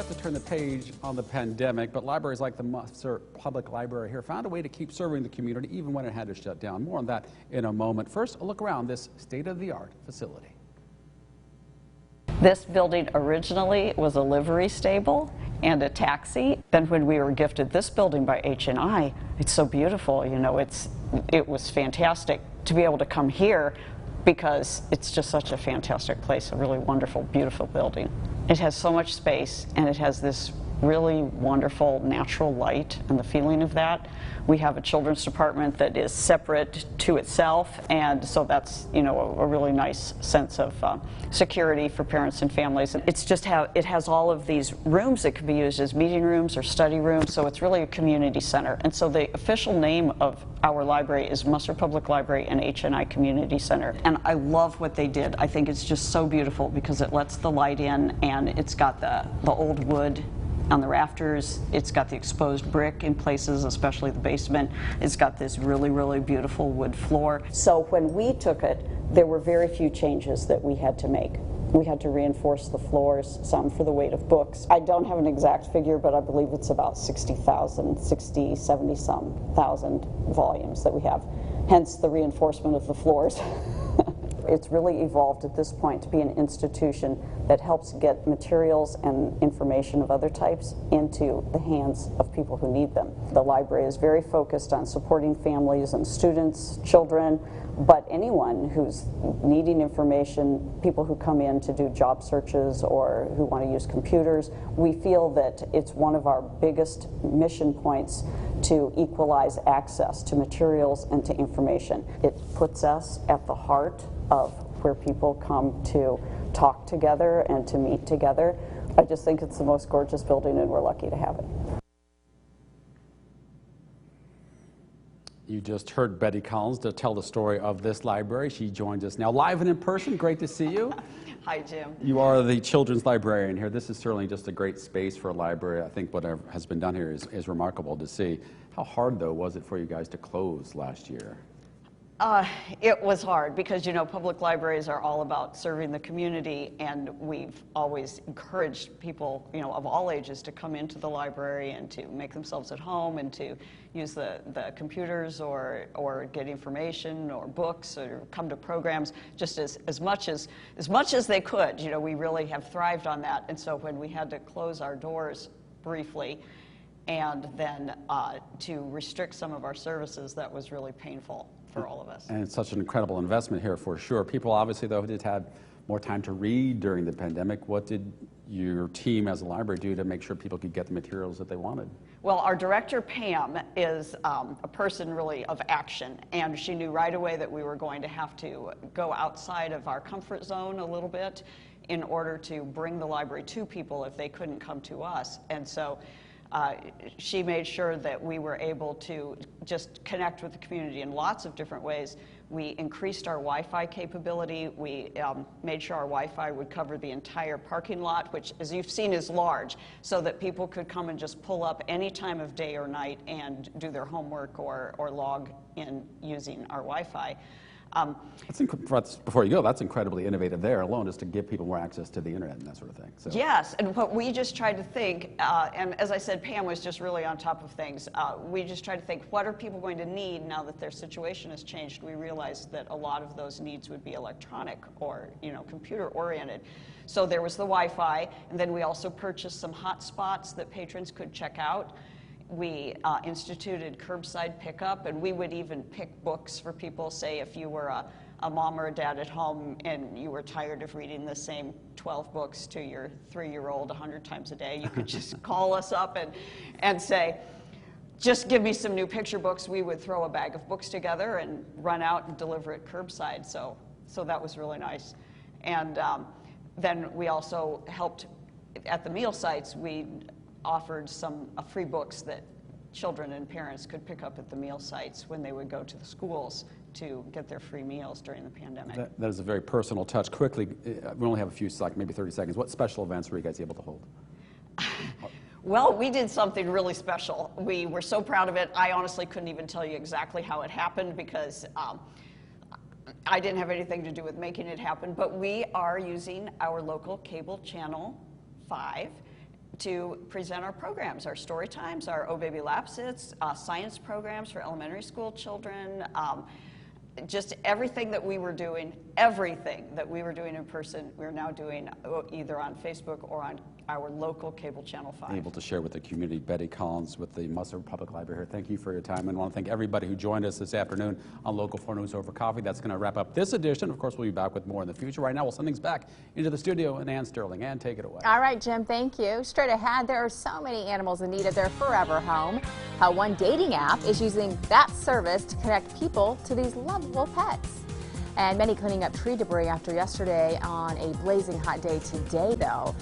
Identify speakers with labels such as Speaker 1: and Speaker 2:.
Speaker 1: yet to turn the page on the pandemic, but libraries like the Muscatine Public Library here found a way to keep serving the community even when it had to shut down. More on that in a moment. First, a look around this state-of-the-art facility.
Speaker 2: This building originally was a livery stable and a taxi. Then when we were gifted this building by H&I, it's so beautiful, you know, it was fantastic to be able to come here because it's just such a fantastic place, a really wonderful, beautiful building. It has so much space and it has this really wonderful natural light and the feeling of that. We have a children's department that is separate to itself, and so that's, you know, a really nice sense of security for parents and families. It's just it has all of these rooms that can be used as meeting rooms or study rooms, so it's really a community center. And so the official name of our library is Muscatine Public Library and H&I Community Center. And I love what they did. I think it's just so beautiful because it lets the light in, and it's got the old wood on the rafters. It's got the exposed brick in places, especially the basement. It's got this really, really beautiful wood floor. So when we took it, there were very few changes that we had to make. We had to reinforce the floors, some for the weight of books. I don't have an exact figure, but I believe it's about 70 some thousand volumes that we have, hence the reinforcement of the floors. It's really evolved at this point to be an institution that helps get materials and information of other types into the hands of people who need them. The library is very focused on supporting families and students, children, but anyone who's needing information, people who come in to do job searches or who want to use computers. We feel that it's one of our biggest mission points to equalize access to materials and to information. It puts us at the heart of where people come to talk together and to meet together. I just think it's the most gorgeous building, and we're lucky to have it.
Speaker 1: You just heard Betty Collins to tell the story of this library. She joins us now live and in person. Great to see you.
Speaker 2: Hi, Jim.
Speaker 1: You are the children's librarian here. This is certainly just a great space for a library. I think whatever has been done here is remarkable to see. How hard, though, was it for you guys to close last year?
Speaker 2: It was hard because, you know, public libraries are all about serving the community, and we've always encouraged people, you know, of all ages to come into the library and to make themselves at home and to use the computers or get information or books or come to programs just as much as they could. You know, we really have thrived on that. And so when we had to close our doors briefly and then to restrict some of our services, that was really painful for all of us.
Speaker 1: And it's such an incredible investment here for sure. People obviously, though, did had more time to read during the pandemic. What did your team as a library do to make sure people could get the materials that they wanted?
Speaker 2: Well, our director, Pam, is a person really of action, and she knew right away that we were going to have to go outside of our comfort zone a little bit in order to bring the library to people if they couldn't come to us. And so she made sure that we were able to just connect with the community in lots of different ways. We increased our Wi-Fi capability. We made sure our Wi-Fi would cover the entire parking lot, which, as you've seen, is large, so that people could come and just pull up any time of day or night and do their homework or log in using our Wi-Fi.
Speaker 1: Before you go, that's incredibly innovative there alone, just to give people more access to the internet and that sort of thing. So.
Speaker 2: Yes, and what we just tried to think, and as I said, Pam was just really on top of things. We just tried to think, what are people going to need now that their situation has changed? We realized that a lot of those needs would be electronic or, you know, computer-oriented. So there was the Wi-Fi, and then we also purchased some hotspots that patrons could check out. We instituted curbside pickup, and we would even pick books for people. Say if you were a mom or a dad at home and you were tired of reading the same 12 books to your 3-year-old 100 times a day, you could just call us up and say, just give me some new picture books. We would throw a bag of books together and run out and deliver it curbside. So that was really nice. And then we also helped at the meal sites. We offered some free books that children and parents could pick up at the meal sites when they would go to the schools to get their free meals during the pandemic.
Speaker 1: That is a very personal touch. Quickly, we only have a few, like maybe 30 seconds. What special events were you guys able to hold?
Speaker 2: Well, we did something really special. We were so proud of it. I honestly couldn't even tell you exactly how it happened because I didn't have anything to do with making it happen. But we are using our local cable channel 5 to present our programs, our story times, our Oh Baby Lapsits, science programs for elementary school children, just everything that we were doing in person, we're now doing either on Facebook or on our local cable channel 5.
Speaker 1: Able to share with the community. Betty Collins with the Muscatine Public Library here. Thank you for your time, and I want to thank everybody who joined us this afternoon on Local 4 News Over Coffee. That's going to wrap up this edition. Of course, we'll be back with more in the future. Right now, we'll send things back into the studio, and Ann Sterling. Ann, take it away.
Speaker 3: All right, Jim, thank you. Straight ahead, there are so many animals in need of their forever home. How one dating app is using that service to connect people to these lovable pets. And many cleaning up tree debris after yesterday on a blazing hot day today, though.